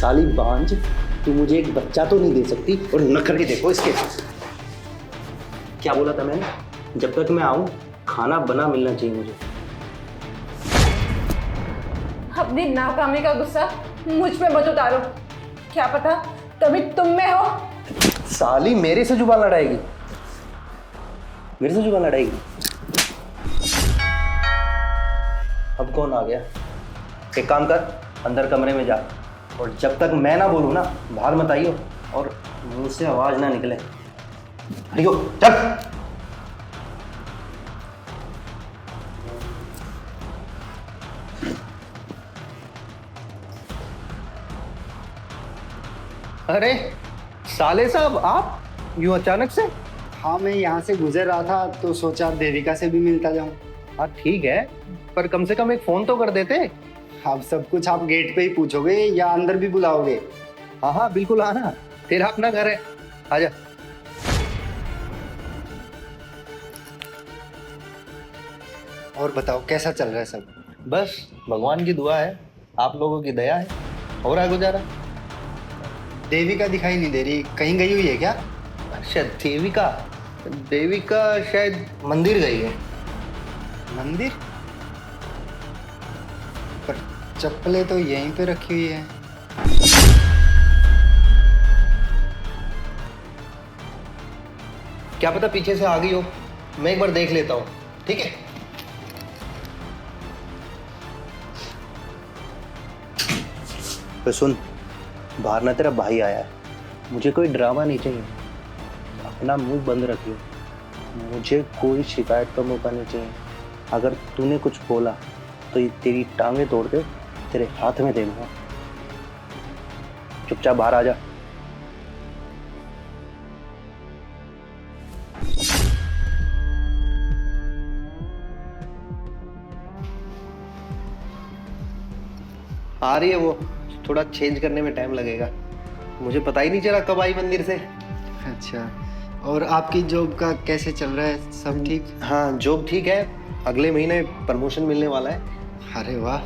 साली बांझ, तू मुझे एक बच्चा तो नहीं दे सकती? और नखरे देखो इसके। क्या बोला था मैंने? जब तक मैं आऊं खाना बना मिलना चाहिए मुझे। अपनी नाकामी का गुस्सा मुझ पे मत उतारो। क्या पता कभी तुम में हो। साली मेरे से जुबान लड़ाएगी, मेरे से जुबान लड़ाएगी। अब कौन आ गया? एक काम कर, अंदर कमरे में जा, और जब तक मैं ना बोलूं ना बाहर मत आइयो, और मुंह से आवाज ना निकले। हरियो चल। अरे साले साहब, आप यूं अचानक से? हाँ, मैं यहाँ से गुजर रहा था तो सोचा देविका से भी मिलता जाऊँ। हाँ ठीक है, पर कम से कम एक फोन तो कर देते। अब सब कुछ आप गेट पे ही पूछोगे या अंदर भी बुलाओगे? हाँ हाँ बिल्कुल आना, तेरा अपना घर है, आजा। और बताओ कैसा चल रहा है सब? बस भगवान की दुआ है, आप लोगों की दया है, हो रहा है गुजारा। देविका दिखाई नहीं दे रही, कहीं गई हुई है क्या? अच्छा देविका, देविका शायद मंदिर गई है। मंदिर? पर चप्पलें तो यहीं पे रखी हुई है। क्या पता पीछे से आ गई हो, मैं एक बार देख लेता हूँ, ठीक है? तो सुन, बाहर ना तेरा भाई आया है, मुझे कोई ड्रामा नहीं चाहिए, अपना मुंह बंद रखियो, मुझे कोई शिकायत का मौका नहीं चाहिए। अगर तूने कुछ बोला तो ये तेरी टांगे तोड़ के तेरे हाथ में दे दूंगा। चुपचाप बाहर आ जा। आ रही है वो, थोड़ा चेंज करने में टाइम लगेगा, मुझे पता ही नहीं चला कब आई मंदिर से। अच्छा, और आपकी जॉब का कैसे चल रहा है? सब ठीक? हाँ जॉब ठीक है, अगले महीने प्रमोशन मिलने वाला है। अरे वाह।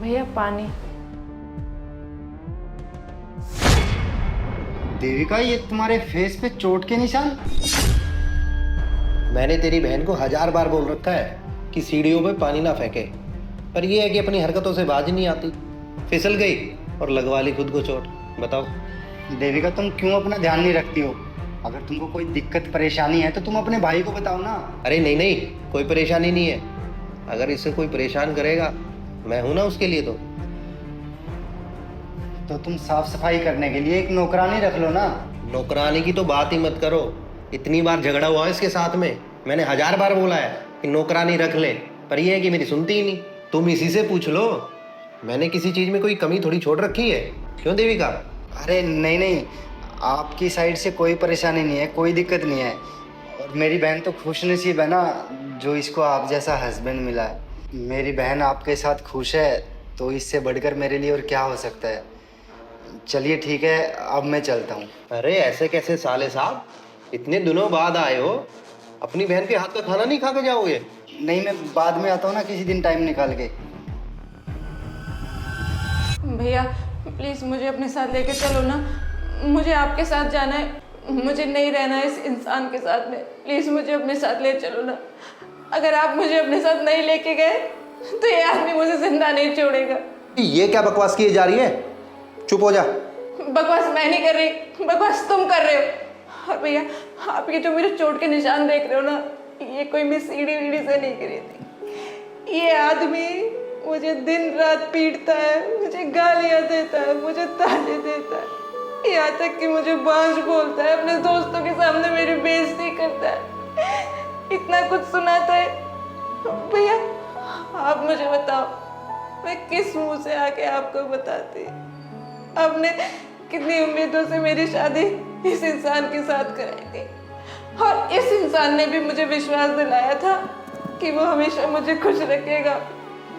भैया पानी। देविका, ये तुम्हारे फेस पे चोट के निशान? मैंने तेरी बहन को 1000 बार बोल रखा है कि सीढ़ियों पे पानी ना फेंके, पर यह है कि अपनी हरकतों से बाज नहीं आती, फिसल गई और लगवा ली खुद को चोट। बताओ देविका, तुम क्यों अपना ध्यान नहीं रखती हो? अगर तुमको कोई दिक्कत परेशानी है तो तुम अपने भाई को बताओ ना। अरे नहीं नहीं, कोई परेशानी नहीं है, अगर इससे कोई परेशान करेगा मैं हूं ना उसके लिए। तो तुम साफ सफाई करने के लिए एक नौकरानी रख लो ना। नौकरानी की तो बात ही मत करो, इतनी बार झगड़ा हुआ है इसके साथ में, मैंने 1000 बार बोला है कि नौकरानी रख ले, पर यह है कि मेरी सुनती ही नहीं। तुम इसी से पूछ लो, मैंने किसी चीज में कोई कमी थोड़ी छोड़ रखी है? क्यों देविका? अरे नहीं नहीं, आपकी साइड से कोई परेशानी नहीं है, कोई दिक्कत नहीं है। और मेरी बहन तो खुशनसीब है ना जो इसको आप जैसा हस्बैंड मिला है। मेरी बहन आपके साथ खुश है तो इससे बढ़कर मेरे लिए और क्या हो सकता है। चलिए ठीक है, अब मैं चलता हूँ। अरे ऐसे कैसे साले साहब, इतने दिनों बाद आए हो, अपनी बहन के हाथ का खाना नहीं खा के जाओगे? नहीं, मैं बाद में आता हूँ ना किसी दिन टाइम निकाल के। भैया प्लीज़ मुझे अपने साथ लेके चलो ना, मुझे आपके साथ जाना है, मुझे नहीं रहना है इस इंसान के साथ में। प्लीज़ मुझे अपने साथ ले चलो ना, अगर आप मुझे अपने साथ नहीं लेके गए तो ये आदमी मुझे जिंदा नहीं छोड़ेगा। ये क्या बकवास किए जा रही है? चुप हो जा। बकवास मैं नहीं कर रही, बकवास तुम कर रहे हो। और भैया आप ये जो मेरे चोट के निशान देख रहे हो ना, ये कोई मैं सीढ़ी वीढ़ी से नहीं गिरी थी। ये आदमी मुझे दिन रात पीटता है, मुझे गालियाँ देता है, मुझे ताने देता है, यहाँ तक कि मुझे बांझ बोलता है, अपने दोस्तों के सामने मेरी बेइज्जती करता है, इतना कुछ सुनाता है। भैया आप मुझे बताओ, मैं किस मुंह से आके आपको बताती? आपने कितनी उम्मीदों से मेरी शादी इस इंसान के साथ कराई थी, और इस इंसान ने भी मुझे विश्वास दिलाया था कि वो हमेशा मुझे खुश रखेगा,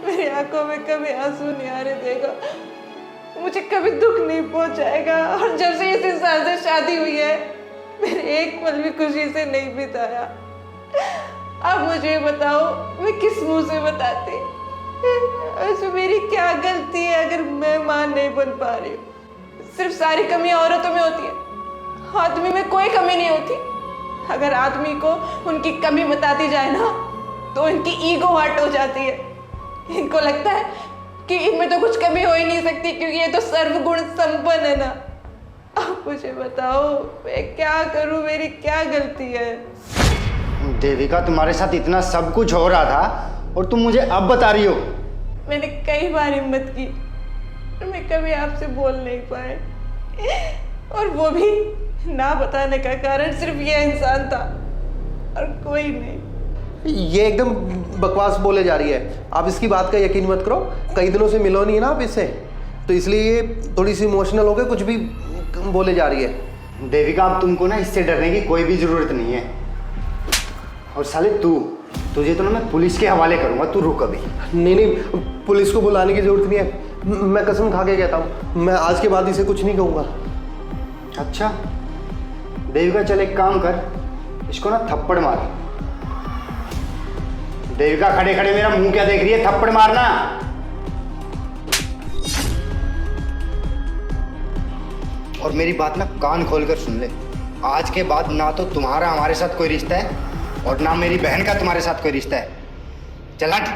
मेरी आंखों में कभी आंसू नहीं आने देगा, मुझे कभी दुख नहीं पहुंचाएगा। और जब से इस इंसान से शादी हुई है मेरे एक पल भी खुशी से नहीं बिताया। अब मुझे बताओ मैं किस मुंह से बताती? ऐसे मेरी क्या गलती है अगर मैं मां नहीं बन पा रही हूँ? सिर्फ सारी कमियां औरतों में होती है, आदमी में कोई कमी नहीं होती। अगर आदमी को उनकी कमी बताती जाए ना तो इनकी ईगो हर्ट हो जाती है। इनको लगता है कि इनमें तो कुछ कमी हो ही नहीं सकती क्योंकि ये तो सर्वगुण संपन्न है ना। आप मुझे बताओ मैं क्या करूं, मेरी क्या गलती है? देविका, तुम्हारे साथ इतना सब कुछ हो रहा था और तुम मुझे अब बता रही हो? मैंने कई बार हिम्मत की पर मैं कभी आपसे बोल नहीं पाए, और वो भी ना बताने का कारण सिर्फ ये इंसान था और कोई नहीं। ये एकदम बकवास बोले जा रही है। आप इसकी बात का यकीन मत करो। कई दिनों से मिलो नहीं है ना आप इससे, तो इसलिए ये थोड़ी सी इमोशनल हो गए, कुछ भी बोले जा रही है। देविका, अब तुमको ना इससे डरने की कोई भी जरूरत नहीं है। और साले तुझे तो ना मैं पुलिस के हवाले करूंगा। तू रुक अभी। नहीं नहीं, पुलिस को बुलाने की जरूरत नहीं है। मैं कसम खा के कहता हूँ, मैं आज के बाद इसे कुछ नहीं कहूँगा। अच्छा देविका, चल एक काम कर, इसको ना थप्पड़ मार। देविका, खड़े खड़े मेरा मुंह क्या देख रही है? थप्पड़ मारना। और मेरी बात ना कान खोलकर सुन ले। आज के बाद ना तो तुम्हारा हमारे साथ कोई रिश्ता है और ना मेरी बहन का तुम्हारे साथ कोई रिश्ता है। चल हट।